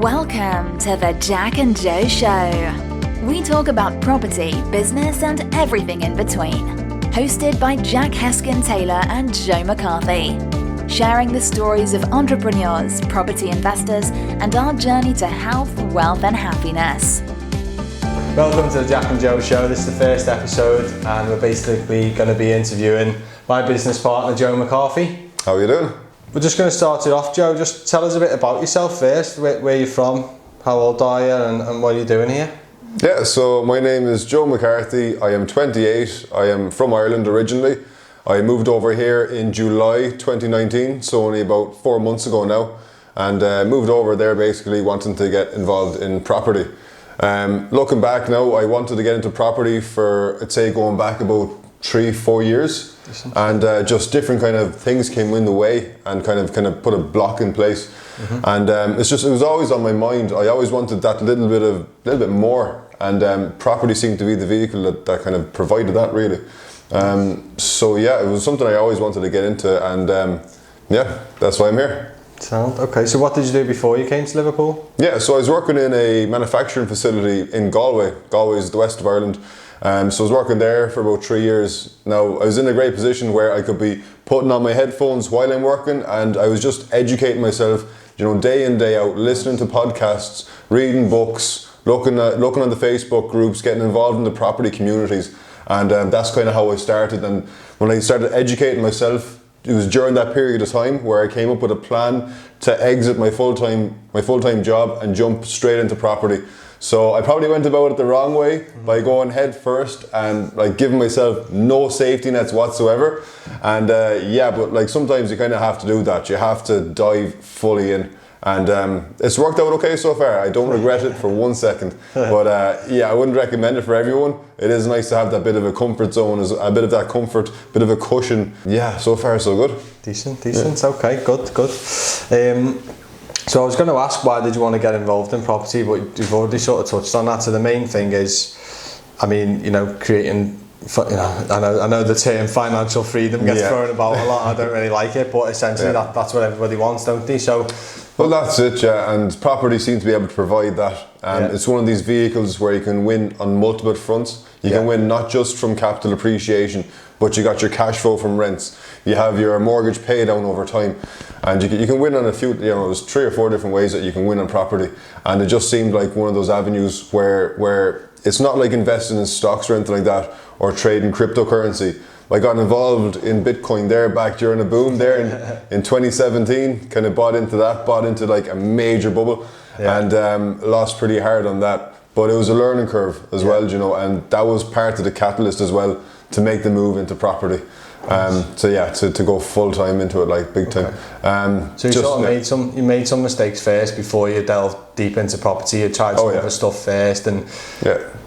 Welcome to the Jack and Joe Show. We talk about property, business, and everything in between. Hosted by Jack Heskin-Taylor and Joe McCarthy. Sharing the stories of entrepreneurs, property investors, and our journey to health, wealth, and happiness. Welcome to the Jack and Joe Show. This is the first episode, and we're basically going to be interviewing my business partner, Joe McCarthy. How are you doing? We're just going to start it off, Joe. Just tell us a bit about yourself first, where you're from, how old are you, and what are you doing here? Yeah, so my name is Joe McCarthy. I am 28. I am from Ireland originally. I moved over here in July 2019, so only about 4 months ago now, and moved over there basically wanting to get involved in property. Looking back now, I wanted to get into property for, I'd say, going back about 3-4 years. And just different kind of things came in the way and kind of put a block in place. And it was always on my mind. I always wanted that little bit more, and property seemed to be the vehicle that kind of provided that really. So yeah, it was something I always wanted to get into, and yeah, that's why I'm here. Sound okay. So what did you do before you came to Liverpool? Yeah, so I was working in a manufacturing facility in Galway. Galway is the west of Ireland. So I was working there for about 3 years. Now, I was in a great position where I could be putting on my headphones while I'm working, and I was just educating myself, day in, day out, listening to podcasts, reading books, looking on the Facebook groups, getting involved in the property communities. And that's kind of how I started. And when I started educating myself, it was during that period of time where I came up with a plan to exit my full-time job and jump straight into property. So I probably went about it the wrong way by going head first and giving myself no safety nets whatsoever. And but sometimes you kind of have to do that. You have to dive fully in. And it's worked out okay so far. I don't regret it for 1 second. But I wouldn't recommend it for everyone. It is nice to have that bit of a comfort zone, a bit of that comfort, bit of a cushion. Yeah, so far so good. Decent. Yeah. Okay, good. So I was going to ask, why did you want to get involved in property, but you've already sort of touched on that. So the main thing is, creating, I know the term financial freedom gets thrown about a lot. I don't really like it, but essentially that's what everybody wants, don't they? So, well, that's it, yeah. And property seems to be able to provide that. It's one of these vehicles where you can win on multiple fronts. You can win not just from capital appreciation, but you got your cash flow from rents. You have your mortgage pay down over time, and you can win on a few. There's 3 or 4 different ways that you can win on property, and it just seemed like one of those avenues where it's not like investing in stocks or anything like that, or trading cryptocurrency. I got involved in Bitcoin there back during a boom there in 2017. Kind of bought into a major bubble, and lost pretty hard on that. But it was a learning curve as well, and that was part of the catalyst as well to make the move into property. To go full time into it, big time. So you made some mistakes first before you delved deep into property. You tried some other stuff first, and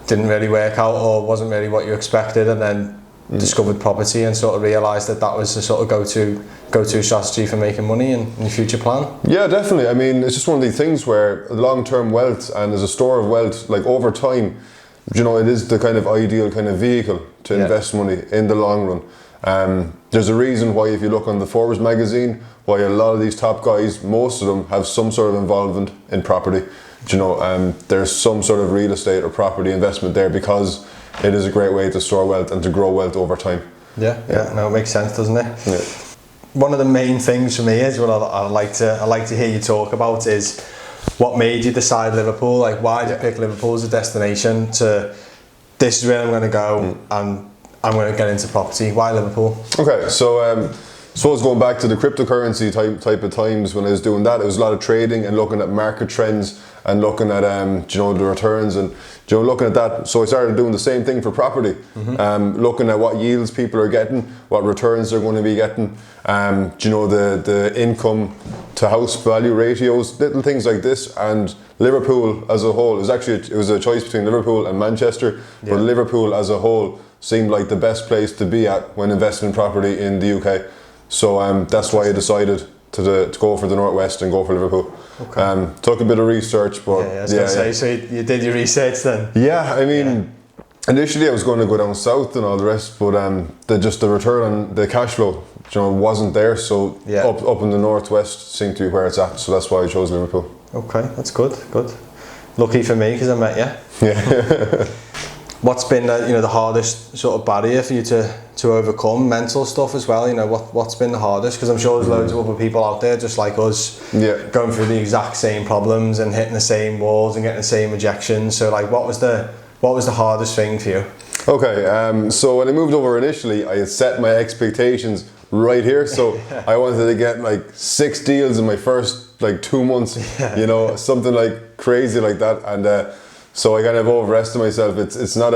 didn't really work out, or wasn't really what you expected, and then discovered property and sort of realised that was the sort of go-to strategy for making money in your future plan. Yeah, definitely. I mean, it's just one of these things where long-term wealth and as a store of wealth, over time, it is the kind of ideal kind of vehicle to invest money in the long run. There's a reason why, if you look on the Forbes magazine, why a lot of these top guys, most of them have some sort of involvement in property. There's some sort of real estate or property investment there, because it is a great way to store wealth and to grow wealth over time. Yeah. No, it makes sense, doesn't it? Yeah. One of the main things for me is what I like to hear you talk about is what made you decide Liverpool. Why did you pick Liverpool as a destination? This is where I'm going to go, and I'm going to get into property. Why Liverpool? Okay, so suppose going back to the cryptocurrency type of times when I was doing that, it was a lot of trading and looking at market trends and looking at the returns and looking at that. So I started doing the same thing for property, looking at what yields people are getting, what returns they're going to be getting, the income to house value ratios, little things like this. And Liverpool as a whole, it was a choice between Liverpool and Manchester, but Liverpool as a whole seemed like the best place to be at when investing in property in the UK. So that's why I decided to go for the Northwest and go for Liverpool. Okay. Took a bit of research, but I was going to say, so you did your research then? Yeah, I mean, initially I was going to go down south and all the rest, but the return on the cash flow, wasn't there. So up in the Northwest seemed to be where it's at. So that's why I chose Liverpool. Okay, that's good. Lucky for me because I met you. Yeah. What's been the hardest sort of barrier for you to overcome? Mental stuff as well. What's been the hardest? Because I'm sure there's loads of other people out there just like us, going through the exact same problems and hitting the same walls and getting the same rejections. So like, what was the hardest thing for you? Okay, so when I moved over initially, I had set my expectations right here. So I wanted to get like 6 deals in my first like 2 months, something like crazy like that. And so I kind of overestimated myself. It's not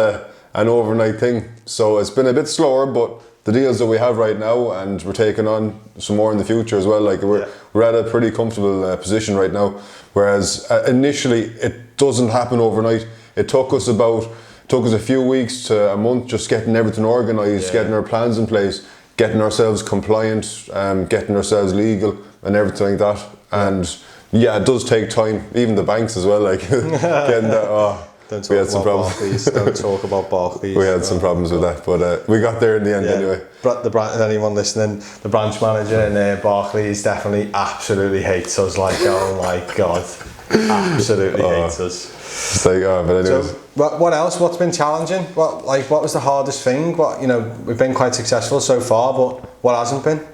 an overnight thing. So it's been a bit slower, but the deals that we have right now, and we're taking on some more in the future as well. Like we're at a pretty comfortable position right now. Whereas initially it doesn't happen overnight. It took us a few weeks to a month just getting everything organised, getting our plans in place, getting ourselves compliant, getting ourselves legal and everything like that. And it does take time, even the banks as well, like getting that. We had some problems. Barclays. Don't talk about Barclays. We had some problems with that, but we got there in the end anyway. But anyone listening, the branch manager in Barclays definitely absolutely hates us. Like, oh my God, absolutely hates us. It's like, but anyways. So, what else? What's been challenging? What was the hardest thing? We've been quite successful so far, but what hasn't been?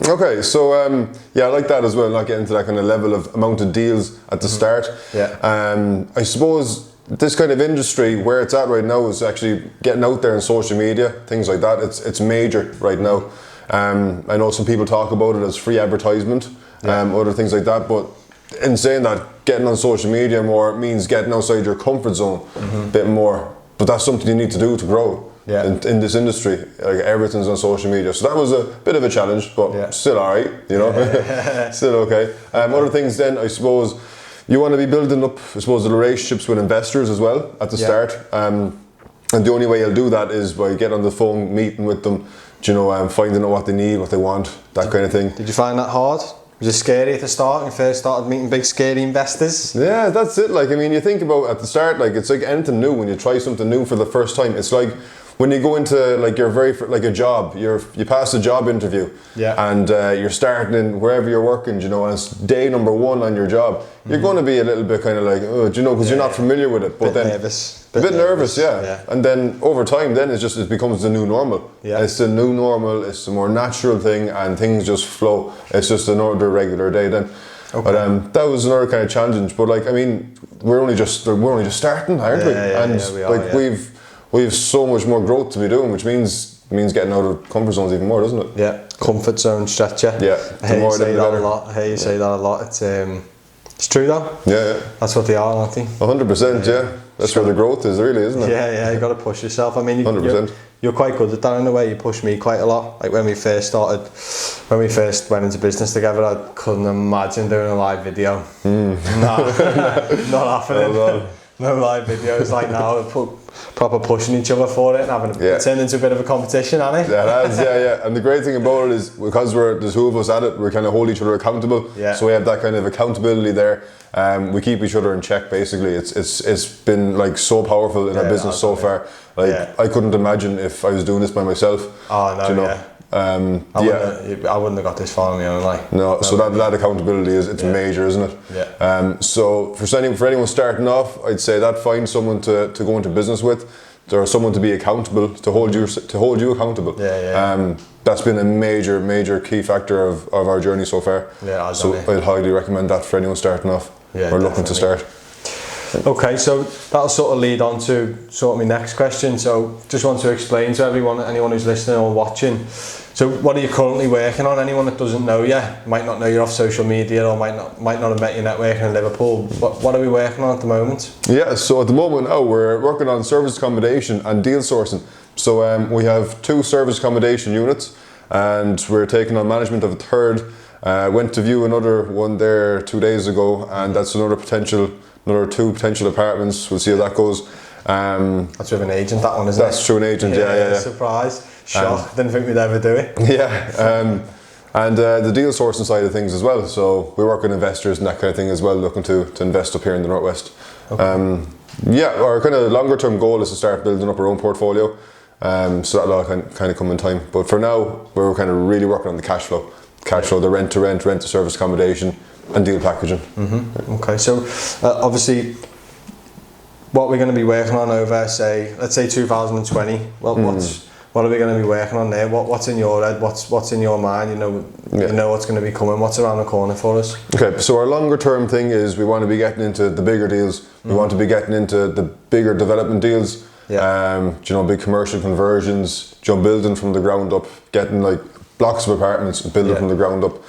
Okay, so I like that as well. Not getting to that kind of level of amount of deals at the start. I suppose this kind of industry where it's at right now is actually getting out there in social media, things like that. It's major right now. I know some people talk about it as free advertisement, other things like that, but in saying that, getting on social media more means getting outside your comfort zone a bit more. But that's something you need to do to grow in this industry. Like everything's on social media, so that was a bit of a challenge, but still alright, still okay. Other things then, I suppose, you want to be building up, I suppose, the relationships with investors as well at the start. And the only way you'll do that is by getting on the phone, meeting with them, finding out what they need, what they want, that kind of thing. Did you find that hard? Was it scary at the start when you first started meeting big scary investors? Yeah, that's it. Like, I mean, you think about at the start, like it's like anything new. When you try something new for the first time, it's like when you go into like your like a job, you pass a job interview, and you're starting in wherever you're working, and it's day number 1 on your job. You're going to be a little bit kind of like, because you're not familiar with it. But a bit nervous, yeah. And then over time, then it becomes the new normal. Yeah. It's the new normal. It's the more natural thing, and things just flow. It's just another regular day then. Okay. But that was another kind of challenge. But like, I mean, we're only just starting, aren't we? And we have so much more growth to be doing, which means getting out of comfort zones even more, doesn't it? Yeah, comfort zone stretcher. Yeah, I hear you say that a lot. I hear you say that a lot. It's true though. Yeah. That's what they are, aren't they? 100%. Yeah. That's where the growth is, really, isn't it? Yeah. You got to push yourself. I mean, 100%. You're quite good at that in a way. You pushed me quite a lot. Like when we first went into business together, I couldn't imagine doing a live video. Not happening. No live videos like now. Proper pushing each other for it and having it turned into a bit of a competition, hasn't it? Yeah, it has, And the great thing about it is because we're the two of us at it, we kind of hold each other accountable. Yeah. So we have that kind of accountability there. We keep each other in check. Basically, it's been like so powerful in our business so far. Like I couldn't imagine if I was doing this by myself. Oh no, I wouldn't have got this far on my own. Like no, so that accountability is major, isn't it? Yeah. So for anyone starting off, I'd say that find someone to go into business with, or someone to be accountable, to hold you accountable. That's been a major key factor of our journey so far. Yeah, so I'd highly recommend that for anyone starting off or looking to start. Okay, so that'll sort of lead on to sort of my next question. So just want to explain to anyone who's listening or watching. So what are you currently working on? Anyone that doesn't know you, might not know you're off social media or might not have met you networking in Liverpool. What are we working on at the moment? Yeah, so at the moment we're working on service accommodation and deal sourcing. So we have 2 service accommodation units and we're taking on management of a third. Went to view another one there 2 days ago, and that's another 2 potential apartments. We'll see how that goes. That's with an agent, that one, isn't it? That's through an agent, yeah. Surprise, shock, didn't think we'd ever do it. Yeah, and the deal sourcing side of things as well. So we work with investors and that kind of thing as well, looking to invest up here in the Northwest. Okay. Our kind of longer term goal is to start building up our own portfolio. So that'll all kind of come in time. But for now, we're kind of really working on the cash flow, the rent to service accommodation, and deal packaging. Okay, so obviously what we're going to be working on over, say, let's say 2020, what are we going to be working on there? What's in your head? What's in your mind? You know what's going to be coming. What's around the corner for us? Okay, so our longer term thing is we want to be getting into the bigger deals. We want to be getting into the bigger development deals. Yeah. Big commercial conversions, building from the ground up, getting like blocks of apartments, building from the ground up.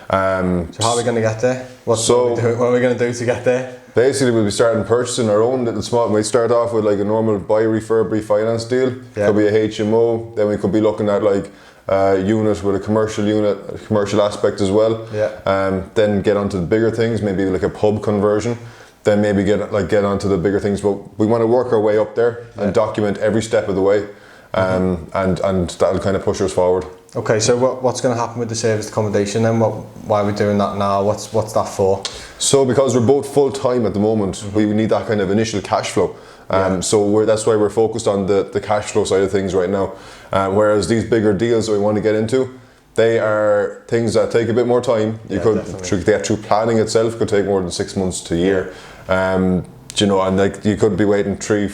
So how are we going to get there? What are we going to do to get there? Basically, we'll be starting purchasing our own little small. We start off with like a normal buy, refurb, refinance deal. Could be a HMO. Then we could be looking at like a unit with a commercial aspect as well. Then get onto the bigger things, maybe like a pub conversion. Then maybe get onto the bigger things. But we want to work our way up there and document every step of the way, and that'll kind of push us forward. Okay, so what's going to happen with the serviced accommodation then? Why are we doing that now? What's that for? So because we're both full time at the moment, we need that kind of initial cash flow. So that's why we're focused on the cash flow side of things right now. Whereas these bigger deals that we want to get into, they are things that take a bit more time. The actual planning itself could take more than 6 months to a year. And like you could be waiting 3 or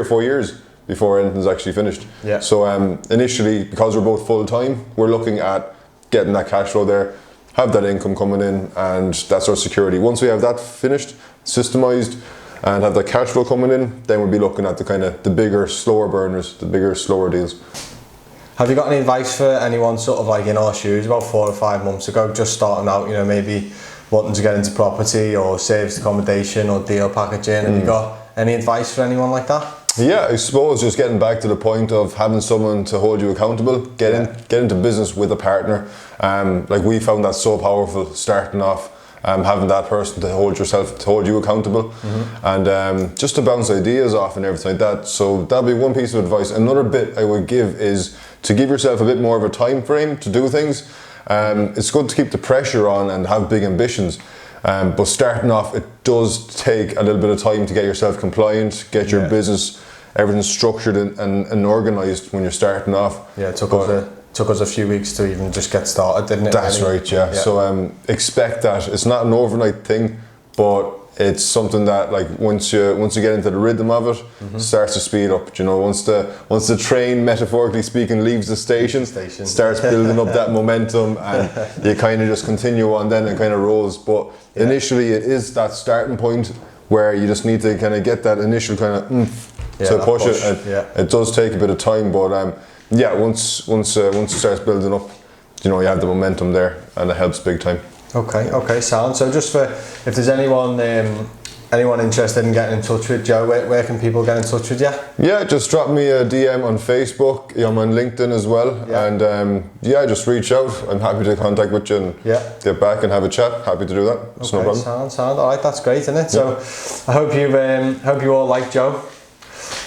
4 years before anything's actually finished. So initially, because we're both full time, we're looking at getting that cash flow there, have that income coming in, and that's our security. Once we have that finished, systemized, and have the cash flow coming in, then we'll be looking at the bigger, slower burners, the bigger, slower deals. Have you got any advice for anyone sort of like in our shoes about 4 or 5 months ago, just starting out, maybe wanting to get into property or serviced accommodation or deal packaging? Have you got any advice for anyone like that? Yeah, I suppose just getting back to the point of having someone to hold you accountable, get into business with a partner. Like we found that so powerful starting off, having that person to hold you accountable, and just to bounce ideas off and everything like that. So that'll be one piece of advice. Another bit I would give is to give yourself a bit more of a time frame to do things. It's good to keep the pressure on and have big ambitions. But starting off, it does take a little bit of time to get yourself compliant, get your business, everything structured and organised when you're starting off. Yeah, it took us a few weeks to even just get started, didn't it? That's right, yeah. So expect that. It's not an overnight thing, but it's something that like once you get into the rhythm of it, starts to speed up. Once the train, metaphorically speaking, leaves the station. Starts building up that momentum, and you kind of just continue on. Then it kind of rolls. But initially, it is that starting point where you just need to kind of get that initial kind of to push it. It does take a bit of time, but once it starts building up, you have the momentum there, and it helps big time. Okay, sound. So just for, if there's anyone interested in getting in touch with Joe, where can people get in touch with you? Yeah, just drop me a DM on Facebook. I'm on LinkedIn as well, and just reach out. I'm happy to contact with you and get back and have a chat. Happy to do that. It's no problem. Sound. All right, that's great, isn't it? So I hope you all like Joe.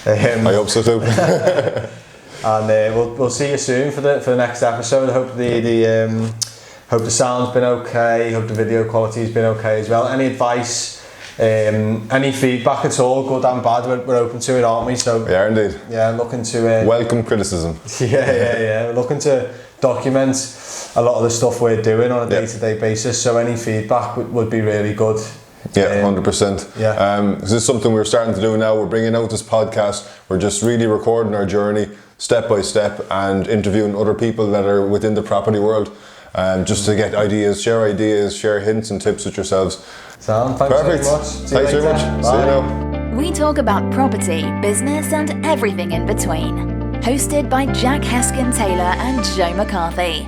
I hope so too. And we'll see you soon for the next episode. I hope hope the sound's been okay, hope the video quality's been okay as well. Any advice, any feedback at all, good and bad, we're open to it, aren't we? So we are indeed. Yeah, looking to welcome criticism. Yeah. We're looking to document a lot of the stuff we're doing on a day-to-day basis. So any feedback would be really good. Yeah, 100%. This is something we're starting to do now. We're bringing out this podcast. We're just really recording our journey step by step and interviewing other people that are within the property world. Just to get ideas, share hints and tips with yourselves. Sam, thanks very much. Thanks very much. Bye. See you now. We talk about property, business and everything in between. Hosted by Jack Heskin-Taylor and Joe McCarthy.